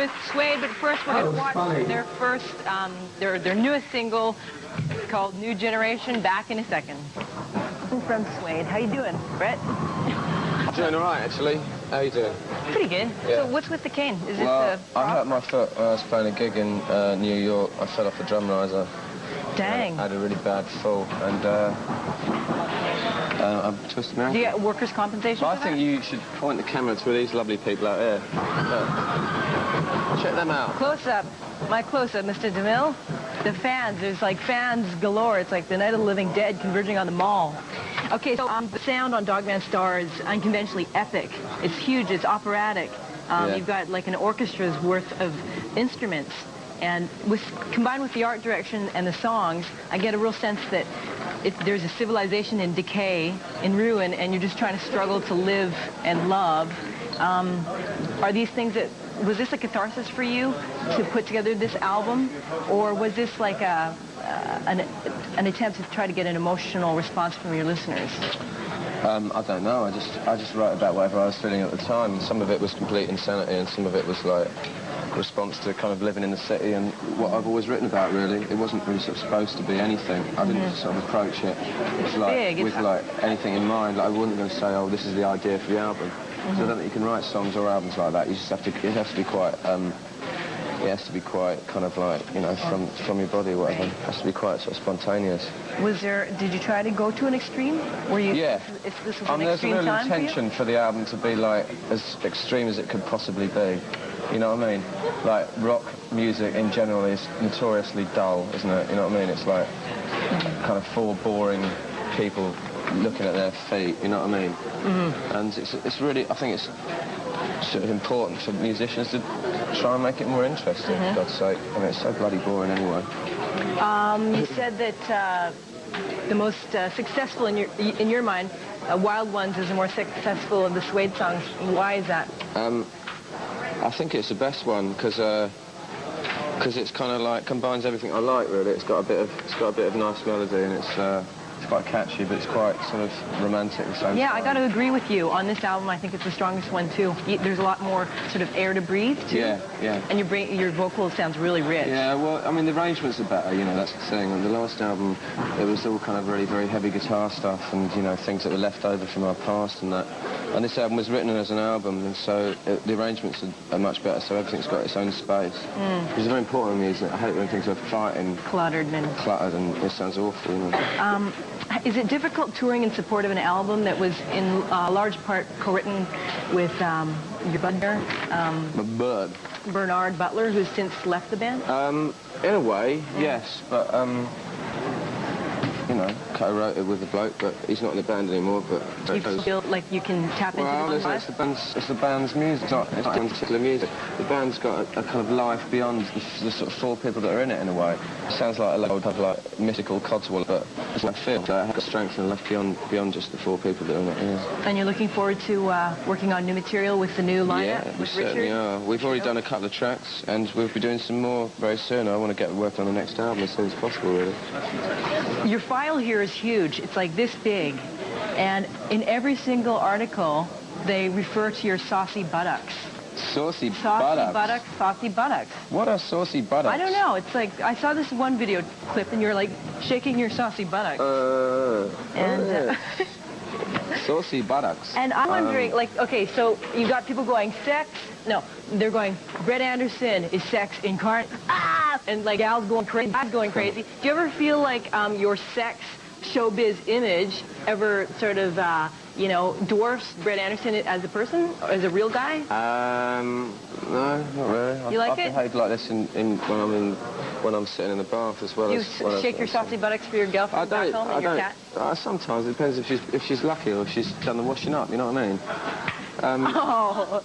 with Suede, but first we're going to watch their first, their newest single called New Generation. Back in a second. From Suede. How you doing, Brett? Doing all right, actually. How you doing? Pretty good. Yeah. So what's with the cane? Is Well, this I hurt my foot when I was playing a gig in New York. I fell off a drum riser. Dang. I had a really bad fall, and I twisted my ankle. Do you get workers' compensation But for I think that? you should point the camera to these lovely people out here. Look. Check them out. Close-up. My close-up, Mr. DeMille. The fans. There's like fans galore. It's like the Night of the Living Dead converging on the mall. Okay, so the sound on Dogman Star is unconventionally epic. It's huge. It's operatic. Yeah. You've got like an orchestra's worth of instruments. And combined with the art direction and the songs, I get a real sense that there's a civilization in decay, in ruin, and you're just trying to struggle to live and love. Are these things that... Was this a catharsis for you to put together this album? Or was this like an attempt to try to get an emotional response from your listeners? I don't know. I just wrote about whatever I was feeling at the time. Some of it was complete insanity, and some of it was like response to kind of living in the city and what I've always written about, really. It wasn't really sort of supposed to be anything. I didn't sort of approach it with like anything in mind. Like, I wasn't going to say, oh, this is the idea for the album. So I don't think you can write songs or albums like that. You just have to. It has to be quite. It has to be quite kind of like, you know, from your body or whatever. It has to be quite sort of spontaneous. Did you try to go to an extreme? Were you? Yeah. This was an extreme there's a real time intention for the album to be like as extreme as it could possibly be. You know what I mean? Like, rock music in general is notoriously dull, isn't it? You know what I mean? It's like kind of four boring people looking at their feet, you know what I mean? And it's really, I think it's sort of important for musicians to try and make it more interesting, for God's sake. I mean, it's so bloody boring anyway. You said that the most successful in your mind, Wild Ones is the more successful of the Suede songs. Why is that? I think it's the best one because it's kind of like combines everything I like, really. It's got a bit of nice melody, and it's quite catchy, but it's quite sort of romantic at the same time. Yeah, I got to agree with you. On this album, I think it's the strongest one too. There's a lot more sort of air to breathe too. Yeah, yeah. And your vocal sounds really rich. Yeah, well, I mean, the arrangements are better, you know, that's the thing. On the last album, it was all kind of really very heavy guitar stuff and, you know, things that were left over from our past and that. And this album was written as an album, and so the arrangements are much better, so everything's got its own space. Which is very important in music. I hate when things are fighting. Cluttered, and it sounds awful, you know. Is it difficult touring in support of an album that was in large part co-written with your buddy, Bernard Butler, who's since left the band? In a way, yes, but you know, co-wrote it with the bloke, but he's not in the band anymore. But you feel like you can tap into the it's the band's music. It's not particular music. The band's got a kind of life beyond the sort of four people that are in it, in a way. It sounds like a load of like mystical codswallop, but it's what I feel. So it has got strength and left beyond just the four people that are in it. Yeah. And you're looking forward to working on new material with the new lineup? Yeah, we certainly are. We've already done a couple of tracks, and we'll be doing some more very soon. I want to get working on the next album as soon as possible, really. Your file here is huge. It's like this big. And in every single article, they refer to your saucy buttocks. Saucy buttocks? Saucy buttocks. What are saucy buttocks? I don't know. It's like, I saw this one video clip and you're like shaking your saucy buttocks. Saucy buttocks. And I'm wondering, like, okay, so you got people going, sex? No, they're going, Brett Anderson is sex incarnate. Ah! And like Al's going crazy. Do you ever feel like your sex showbiz image ever sort of, you know, dwarfs Brett Anderson as a person, or as a real guy? No, not really. You like I behave like this when I'm sitting in the bath as well. You shake your saucy buttocks for your girlfriend back home and your cat? Sometimes. It depends if she's lucky or if she's done the washing up, you know what I mean?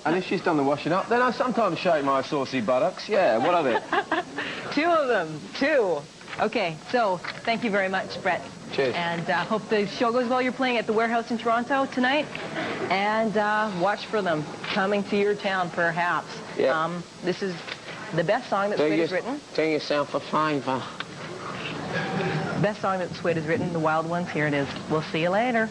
And if she's done the washing up, then I sometimes shake my saucy buttocks. Yeah, what of it? Two of them. Two. Okay, so thank you very much, Brett. Cheers. And hope the show goes well. You're playing at the Warehouse in Toronto tonight. And watch for them coming to your town, perhaps. Yeah. This is the best song that Suede has written. Do yourself a favour. Best song that Suede has written, The Wild Ones. Here it is. We'll see you later.